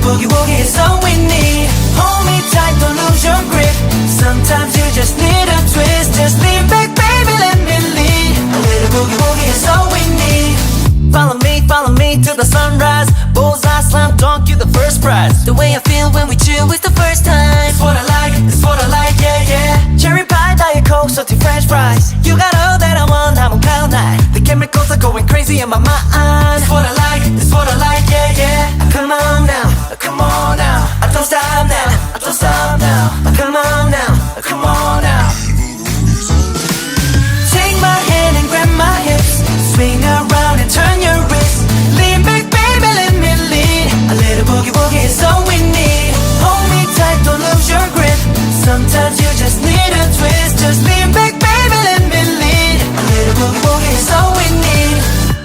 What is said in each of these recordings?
boogie woogie is all we need. Hold me tight, don't lose your grip. Sometimes you just need a twist. Just lean back, baby, let me lead. A little boogie woogie is all we need. Follow me to the sunrise. Bullseye, slam dunk, you the first prize. The way I feel when we chill is the first time. It's what I like, yeah, yeah. Cherry pie, diet coke, salty french fries. You got all that I want, I'm on cloud nine. The chemicals are going crazy in my mind. It's what I like, yeah, yeah. Come on now, come on now. I don't stop now, I don't stop now. Come on now, come on now. Take my hand and grab my hips. Swing around and turn your wrist. Lean back, baby, let me lead. A little boogie woogie is all we need. Hold me tight, don't lose your grip. Sometimes you just need a twist. Just lean back, baby, let me lead. A little boogie woogie is all we need.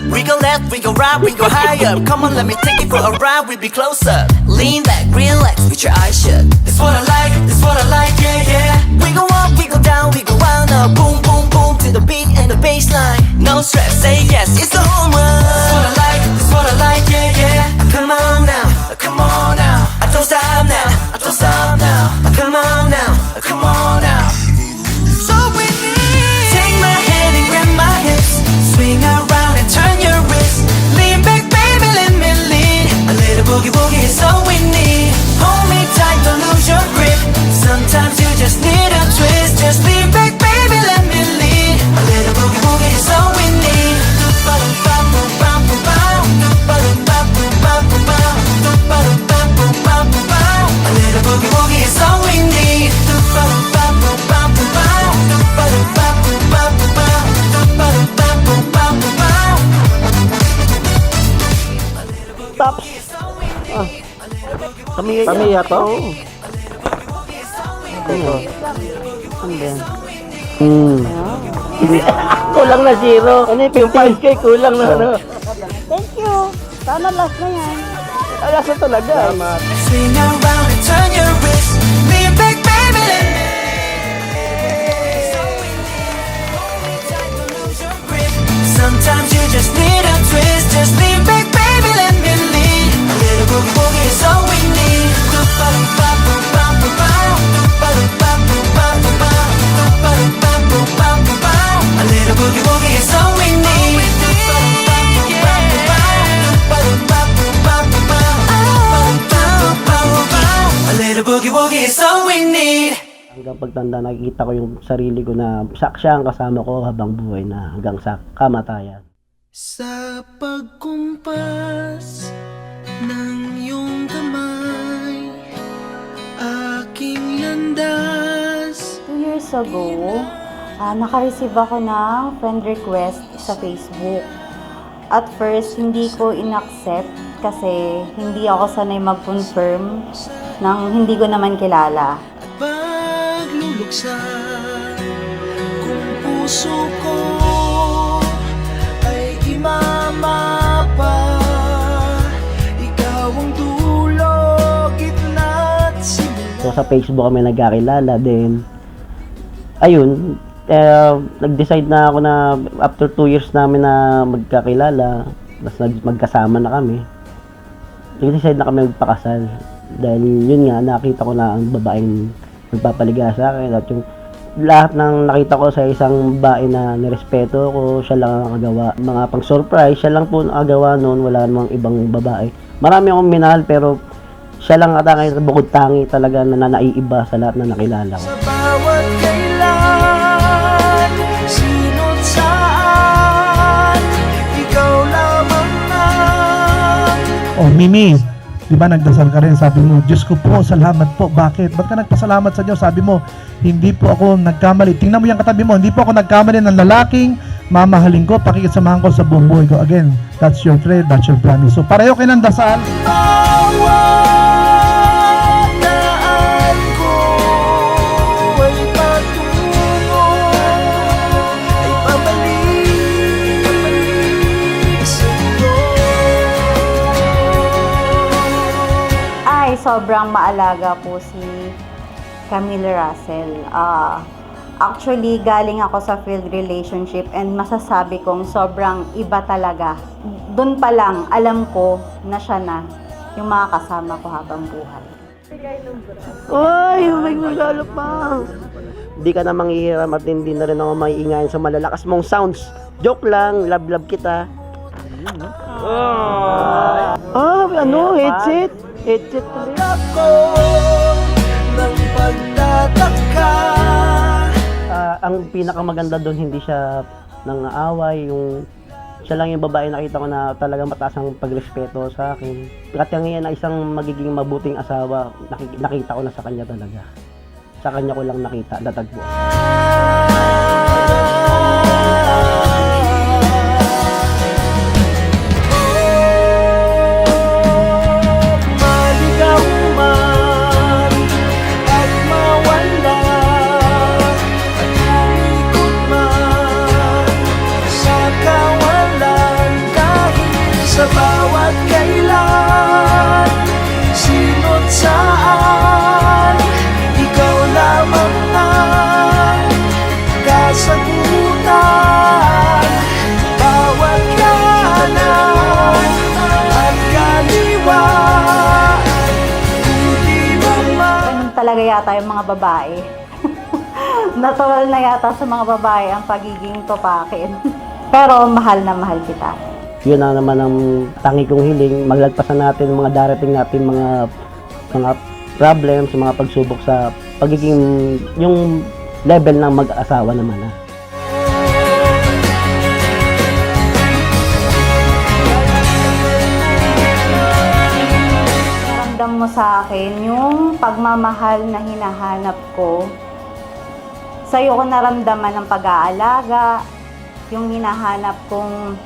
We go left, we go right, we go higher. Come on, let me take you for a ride, we'll be closer. Lean back, relax, with your eyes shut. It's what I like, yeah, yeah. We go up, we go down, we go wild now. Boom, boom, boom, to the beat and the bassline. No stress, say yes, it's the home run. It's what I like, yeah, yeah. Come on now, come on now. I don't stop now, I don't stop now. Come on now, come on now. So we need. Take my hand and grab my hips. Swing around and turn your wrist. Lean back, baby, let me lead. A little boogie woogie is all we need. Hold me tight, don't lose your grip. Sometimes you just need a twist. Just lean back, baby, let me lead. A little boogie woogie is all we need. A little boogie woogie is all we need. Tops. Kamiya to? Oo. Ito. Ano ba yan? Kulang na zero. Ano yung 5K? Kulang na ano? Thank you. Sana last na yan. Alas na talaga. Swing around and turn your wrist. Lean back, baby, let me. Sometimes you just need a twist. Just lean back, baby, let me lead. A little boogie woogie is all we need. A little boogie woogie is all we need. A little boogie woogie is all we need. Hanggang pagtanda, nakikita ko yung sarili ko na siya ang kasama ko habang buhay na hanggang sa kamatayan. Sa pagkumpas ng iyong kamay, aking landas. 2 years ago, naka-receive ako ng friend request sa Facebook. At first, hindi ko in-accept kasi hindi ako sanay mag-confirm ng hindi ko naman kilala. Pagluluksan kung puso ko ay imamapa, ikaw ang dulo, gitna't simula. So sa Facebook kami nagkakilala din. Ayun, nag-decide na ako na after 2 years namin na magkakilala, tapos magkasama na kami. Nag-decide na kami magpakasal. Dahil yun nga, nakita ko na ang babaeng nagpapaligaya sa akin. At yung lahat ng nakita ko sa isang babae na nirespeto ko, siya lang ang nakagawa. Mga pang-surprise, siya lang po nakagawa noon, wala namang ibang babae. Marami akong minahal pero siya lang ata ngayon bukod tangi talaga na naiiba sa lahat na nakilala ko. Sa bawat kailan, sino't saan, ikaw lamang na. Oh, Mimi, di ba nagdasal ka rin? Sabi mo, Diyos ko po, salamat po. Bakit? Ba't ka nagpasalamat sa Diyos? Sabi mo, hindi po ako nagkamali. Tingnan mo yung katabi mo, hindi po ako nagkamali ng lalaking mamahalin ko, pakikisamahan ko sa buong buhay ko. Again, that's your prayer, that's your promise. So, pareho kayo ng dasal. Daan ko ay patungo, ay pabalik sa'yo. Ay, sobrang maalaga po si Camille Russell. Actually, galing ako sa field relationship and masasabi kong sobrang iba talaga. Doon pa lang, alam ko na siya na. yung mga kasama ko habang buhay. Ay, may regalo pa. Di ka na manghihiram at hindi na rin ako maiingayan sa malalakas mong sounds. Joke lang, love kita. Ano, headset? Headset tuloy. Ako ng pagtataka. Ang pinakamaganda doon, hindi siya nang-aaway, yung siya lang yung babae nakita ko na talagang mataas ang pagrespeto sa akin. Katangian na isang magiging mabuting asawa, nakita ko na sa kanya talaga. Sa kanya ko lang nakita, natagpo. Maligaw man at mawala at umikot man sa kawalan, dahil sa bawat kailan, sino't saan, ikaw lamang ang kasagutan. Bawat kanan at kaliwa, hindi mo Ganun talaga yata yung mga babae. Natural na yata sa mga babae ang pagiging topakin. Pero mahal na mahal kita. Yun na naman ang tangi kong hiling, maglagpasan natin mga darating natin mga problems, mga pagsubok sa pagiging yung level ng mag-asawa naman. Naramdam mo sa akin yung pagmamahal na hinahanap ko. Sa'yo ko naramdaman ng pag-aalaga, yung hinahanap kong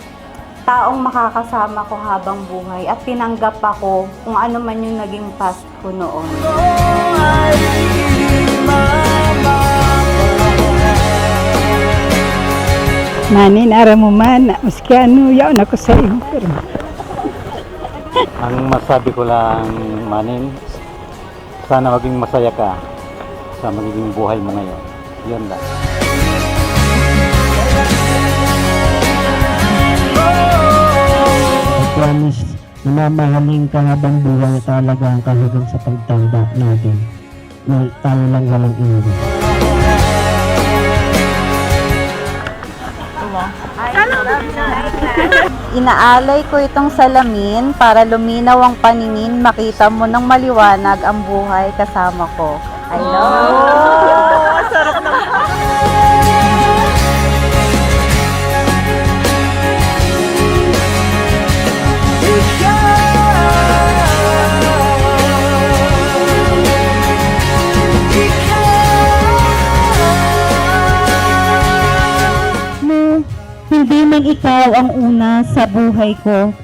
taong makakasama ko habang buhay, at tinanggap ako kung ano man yung naging past ko noon. ay Manin, ara mo man, maski ano, yaon ako sa iyo. Pero Ang masabi ko lang, Manin, sana maging masaya ka sa magiging buhay mo ngayon. Yan lang. I promise na mamahalin ka habang buhay talaga ang kahigit sa pagtanda natin. Na tayo lang walang iwan. Inaalay ko itong salamin para luminaw ang paningin, makita mo ng maliwanag ang buhay kasama ko. I love you. no, hindi man ikaw ang una sa buhay ko,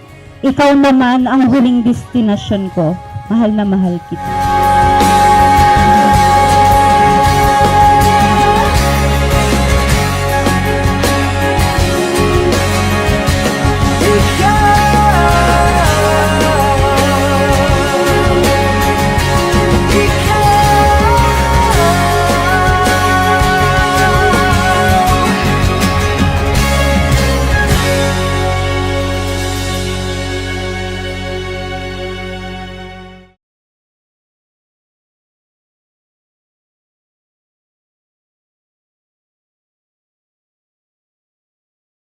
ikaw naman ang huling destinasyon ko. Mahal na mahal kita.